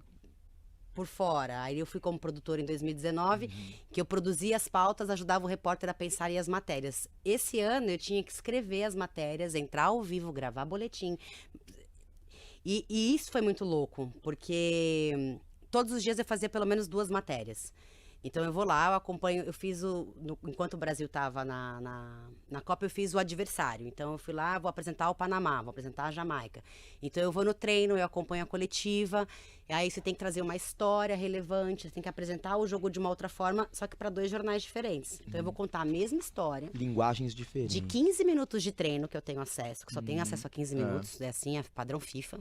por fora. Aí eu fui como produtora em 2019, que eu produzia as pautas, ajudava o repórter a pensar em as matérias. Esse ano eu tinha que escrever as matérias, entrar ao vivo, gravar boletim. E isso foi muito louco, porque todos os dias eu fazia pelo menos 2 matérias. Então eu vou lá, eu acompanho, eu fiz enquanto o Brasil estava na Copa, eu fiz o adversário. Então eu fui lá, vou apresentar o Panamá, vou apresentar a Jamaica. Então eu vou no treino, eu acompanho a coletiva, e aí você tem que trazer uma história relevante, você tem que apresentar o jogo de uma outra forma, só que para 2 jornais diferentes. Então eu vou contar a mesma história. Linguagens diferentes. De 15 minutos de treino que eu tenho acesso, que só tenho acesso a 15 minutos, é assim, é padrão FIFA.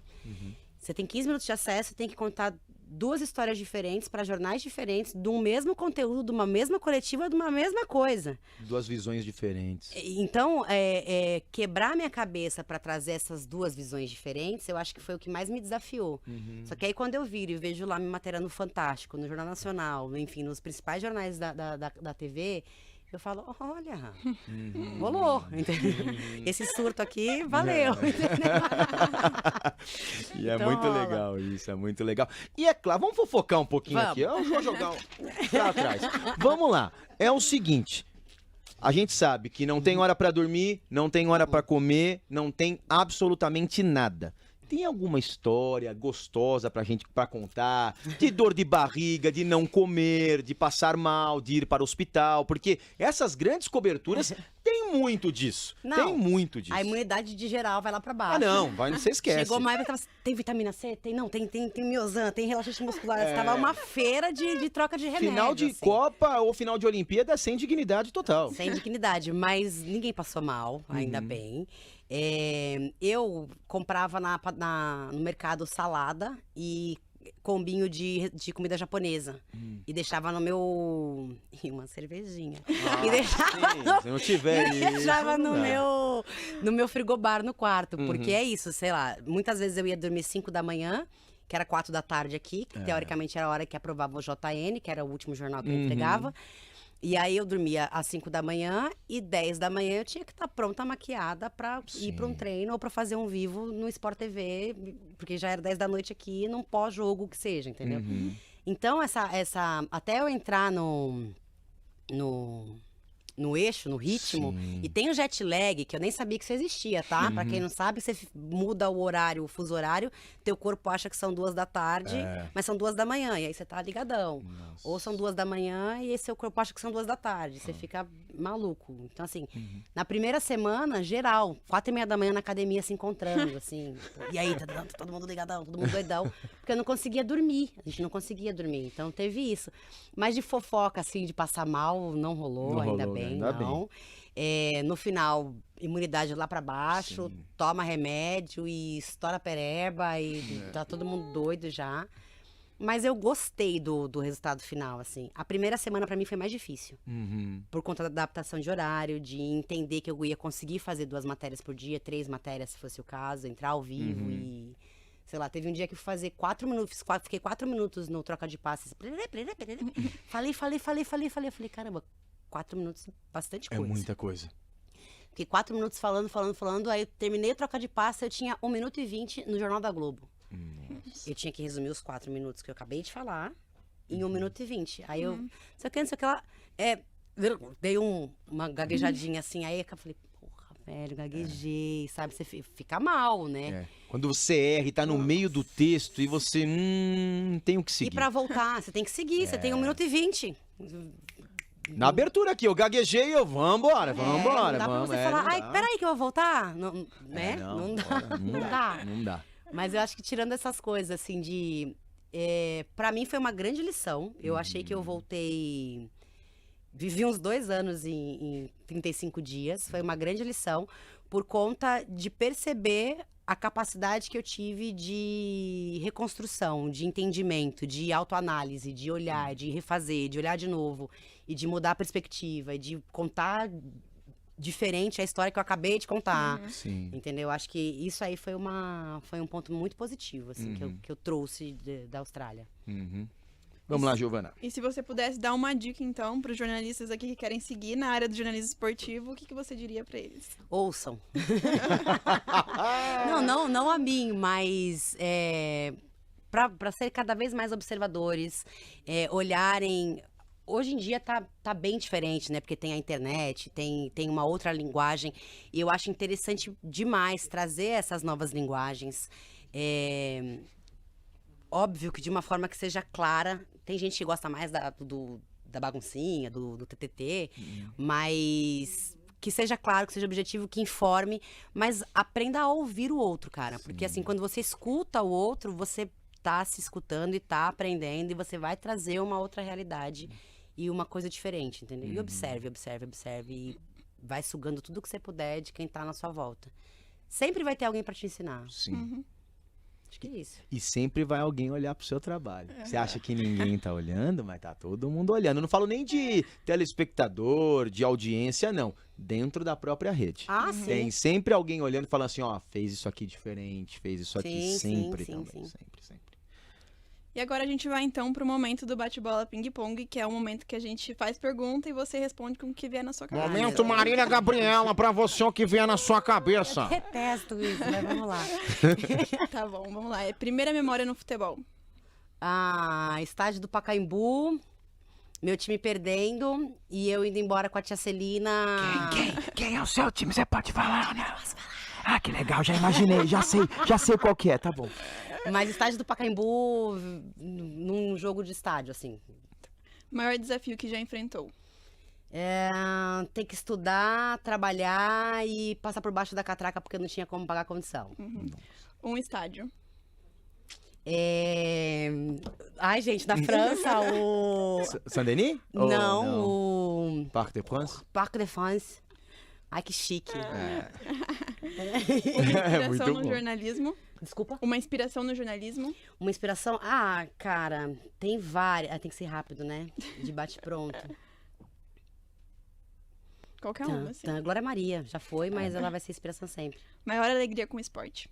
Você tem 15 minutos de acesso, tem que contar 2 histórias diferentes para jornais diferentes, do mesmo conteúdo, de uma mesma coletiva, de uma mesma coisa. 2 visões diferentes. Então, quebrar minha cabeça para trazer essas 2 visões diferentes, eu acho que foi o que mais me desafiou. Só que aí quando eu viro e vejo lá minha matéria no Fantástico, no Jornal Nacional, enfim, nos principais jornais da TV, eu falo, olha, rolou, entendeu? Esse surto aqui valeu, E é Então, muito rola. legal isso, é muito legal. E é claro, vamos fofocar um pouquinho aqui. Eu vou jogar pra trás. Vamos lá, é o seguinte, a gente sabe que não tem hora pra dormir, não tem hora pra comer, não tem absolutamente nada. Tem alguma história gostosa pra contar? De dor de barriga, de não comer, de passar mal, de ir para o hospital? Porque essas grandes coberturas tem muito disso. Não. Tem muito disso. A imunidade de geral vai lá pra baixo. Você esquece. Chegou uma época, tem vitamina C? Tem miozan, tem relaxante muscular. Tava uma feira de troca de remédio. Final de assim. Copa ou final de Olimpíada sem dignidade total. Sem dignidade, mas ninguém passou mal, ainda bem. Eu comprava no mercado salada e combinho de comida japonesa. E deixava no meu... E uma cervejinha. E deixava, Se não tiver isso, deixava não dá. no meu frigobar no quarto. Porque é isso, sei lá. Muitas vezes eu ia dormir 5 da manhã, que era 4 da tarde aqui, que teoricamente era a hora que aprovava o JN, que era o último jornal que eu entregava. E aí eu dormia às 5 da manhã e 10 da manhã eu tinha que estar pronta, maquiada pra ir pra um treino ou pra fazer um vivo no Sport TV, porque já era 10 da noite aqui, num pós-jogo que seja, entendeu? Então, até eu entrar no eixo, no ritmo, e tem o jet lag, que eu nem sabia que isso existia, tá? Pra quem não sabe, você muda o horário, o fuso horário, teu corpo acha que são 2 da tarde, mas são 2 da manhã, e aí você tá ligadão. Ou são 2 da manhã e seu corpo acha que são 2 da tarde, você fica maluco. Então, assim, na primeira semana, geral, 4h30 da manhã na academia se encontrando, assim, e aí, tá todo mundo ligadão, todo mundo doidão, porque eu não conseguia dormir, a gente não conseguia dormir, então teve isso. Mas de fofoca, assim, de passar mal, não rolou, ainda bem. Ainda não. No final, imunidade lá pra baixo, Sim. toma remédio e estoura a pereba e tá todo mundo doido já. Mas eu gostei do resultado final, assim. A primeira semana pra mim foi mais difícil. Uhum. Por conta da adaptação de horário, de entender que eu ia conseguir fazer 2 matérias por dia, 3 matérias se fosse o caso, entrar ao vivo e... Sei lá, teve um dia que eu fui fazer 4 minutos, fiquei 4 minutos no troca de passes. Falei. Eu falei, caramba, 4 minutos, bastante É coisa. muita coisa. Fiquei 4 minutos falando. Aí eu terminei a troca de passe, eu tinha 1 minuto e 20 no Jornal da Globo. Eu tinha que resumir os 4 minutos que eu acabei de falar em 1 minuto e 20. Aí eu, não sei o que lá. Dei uma gaguejadinha assim, aí eu falei, porra, velho, gaguejei, sabe? Você fica mal, né? É. Quando você erra e tá no meio do texto e você não tem o que E seguir. pra voltar, você tem que seguir, você tem 1 minuto e 20. Na abertura aqui, eu gaguejei, vambora, Não dá pra vamos. você falar, ai, peraí que eu vou voltar. Não, né? Não, Não dá. Não dá. Mas eu acho que tirando essas coisas, assim, pra mim foi uma grande lição. Eu achei que eu voltei... Vivi uns 2 anos em 35 dias. Foi uma grande lição por conta de perceber a capacidade que eu tive de reconstrução, de entendimento, de autoanálise, de olhar, de refazer, de olhar de novo e de mudar a perspectiva e de contar diferente a história que eu acabei de contar. Sim. Entendeu? Acho que isso aí foi um ponto muito positivo, assim, que eu trouxe da Austrália. Uhum. Vamos lá, Giovana. E se você pudesse dar uma dica, então, para os jornalistas aqui que querem seguir na área do jornalismo esportivo, o que você diria para eles? Ouçam. não a mim, mas para ser cada vez mais observadores, olharem... Hoje em dia tá bem diferente, né? Porque tem a internet, tem uma outra linguagem. E eu acho interessante demais trazer essas novas linguagens. Óbvio que de uma forma que seja clara. Tem gente que gosta mais da baguncinha, do TTT. Mas que seja claro, que seja objetivo, que informe. Mas aprenda a ouvir o outro, cara. Porque assim, quando você escuta o outro, você tá se escutando e tá aprendendo. E você vai trazer uma outra realidade. E uma coisa diferente, entendeu? E observe. E vai sugando tudo que você puder de quem tá na sua volta. Sempre vai ter alguém pra te ensinar. Sim. Acho que é isso. E sempre vai alguém olhar pro seu trabalho. Você acha que ninguém tá olhando, mas tá todo mundo olhando. Eu não falo nem de telespectador, de audiência, não. Dentro da própria rede. Ah, sim. Tem sempre alguém olhando e falando assim, ó, fez isso aqui diferente, fez isso aqui Sim, sempre sim, também. sim. Sempre. E agora a gente vai, então, pro momento do bate-bola ping-pong, que é o momento que a gente faz pergunta e você responde com o que vier na sua cabeça. Momento Marília Gabriela, pra você o que vier na sua cabeça. Detesto isso, mas vamos lá. Tá bom, vamos lá. Primeira memória no futebol. Estádio do Pacaembu, meu time perdendo e eu indo embora com a tia Celina. Quem é o seu time? Você pode falar, né? Ah, que legal, já imaginei, já sei qual que é, tá bom. Mas estádio do Pacaembu num jogo de estádio, assim. Maior desafio que já enfrentou. Ter que estudar, trabalhar e passar por baixo da catraca porque não tinha como pagar a condição. Um estádio. Ai, gente, na França, o... Saint-Denis? Não, o Parc de France? Parc de France. Ai, que chique. Inspiração muito no bom. jornalismo. Desculpa? Uma inspiração no jornalismo. Uma inspiração? Cara, tem várias. Tem que ser rápido, né? De bate-pronto. Qualquer uma, assim. Glória Maria, já foi, mas ela vai ser inspiração sempre. Maior alegria com o esporte.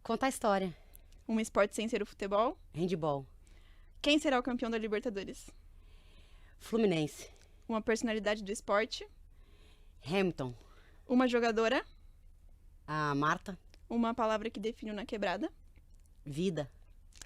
Contar a história. Um esporte sem ser o futebol. Handball. Quem será o campeão da Libertadores? Fluminense. Uma personalidade do esporte. Hamilton. Uma jogadora. A Marta. Uma palavra que define o Na Quebrada. Vida.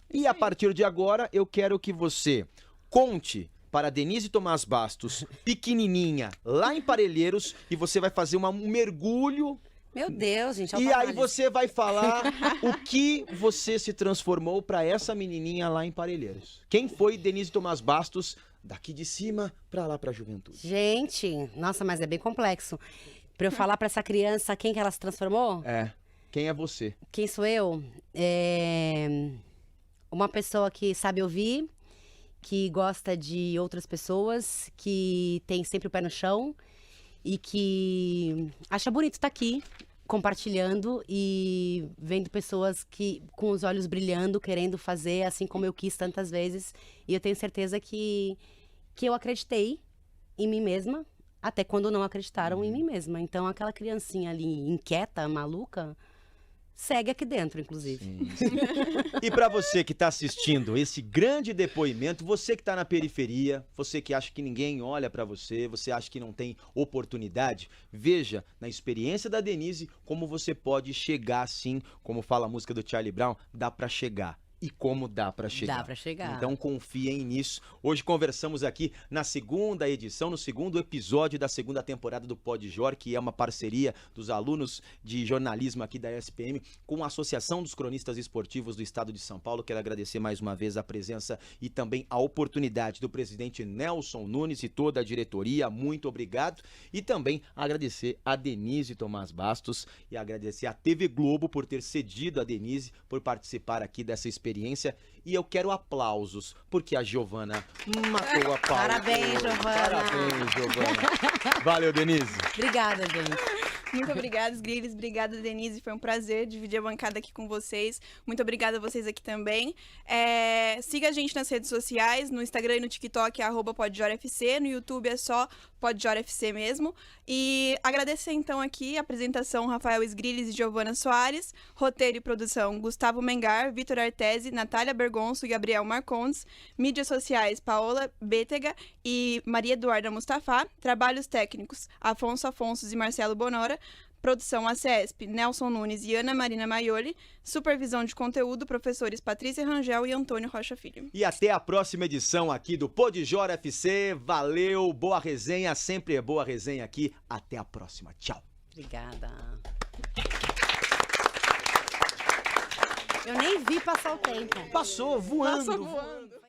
E a partir de agora, eu quero que você conte para Denise Tomás Bastos, pequenininha, lá em Parelheiros, e você vai fazer um mergulho. Meu Deus, gente. E aí autoanálise. você vai falar o que você se transformou para essa menininha lá em Parelheiros. Quem foi Denise Tomás Bastos, daqui de cima para lá para a juventude? Gente, nossa, mas é bem complexo. Pra eu falar pra essa criança quem que ela se transformou? Quem é você? Quem sou eu? Uma pessoa que sabe ouvir que gosta de outras pessoas, que tem sempre o pé no chão e que acha bonito estar aqui compartilhando e vendo pessoas que com os olhos brilhando, querendo fazer assim como eu quis tantas vezes. E eu tenho certeza que eu acreditei em mim mesma, até quando não acreditaram em mim mesma. Então aquela criancinha ali inquieta, maluca, segue aqui dentro, inclusive. Sim, sim. E para você que está assistindo esse grande depoimento, você que está na periferia, você que acha que ninguém olha para você, você acha que não tem oportunidade, veja na experiência da Denise como você pode chegar assim, como fala a música do Charlie Brown, dá para chegar. E como dá para chegar. Dá para chegar. Então confiem nisso. Hoje conversamos aqui na segunda edição, no segundo episódio da segunda temporada do Pod Jor, que é uma parceria dos alunos de jornalismo aqui da SPM com a Associação dos Cronistas Esportivos do Estado de São Paulo. Quero agradecer mais uma vez a presença e também a oportunidade do presidente Nelson Nunes e toda a diretoria. Muito obrigado. E também agradecer a Denise Tomás Bastos e agradecer a TV Globo por ter cedido a Denise por participar aqui dessa experiência. E eu quero aplausos, porque a Giovana matou a pau. Parabéns, Giovana. Parabéns, Giovana. Valeu, Denise. Obrigada, gente. Muito obrigada, Sgrilles. Obrigada, Denise. Foi um prazer dividir a bancada aqui com vocês. Muito obrigada a vocês aqui também. Siga a gente nas redes sociais, no Instagram e no TikTok, é @podjorfc. No YouTube é só PodJorFC mesmo. E agradecer, então, aqui a apresentação Rafael Sgrilles e Giovana Soares. Roteiro e produção Gustavo Mengar, Vitor Artesi, Natália Bergonço e Gabriel Marcondes. Mídias sociais Paola Bétega e Maria Eduarda Mustafa. Trabalhos técnicos Afonso Afonsos e Marcelo Bonora. Produção ACESP, Nelson Nunes e Ana Marina Maioli. Supervisão de conteúdo, professores Patrícia Rangel e Antônio Rocha Filho. E até a próxima edição aqui do Pod Jor FC. Valeu, boa resenha, sempre é boa resenha aqui. Até a próxima, tchau. Obrigada. Eu nem vi passar o tempo. Passou voando. Passou voando.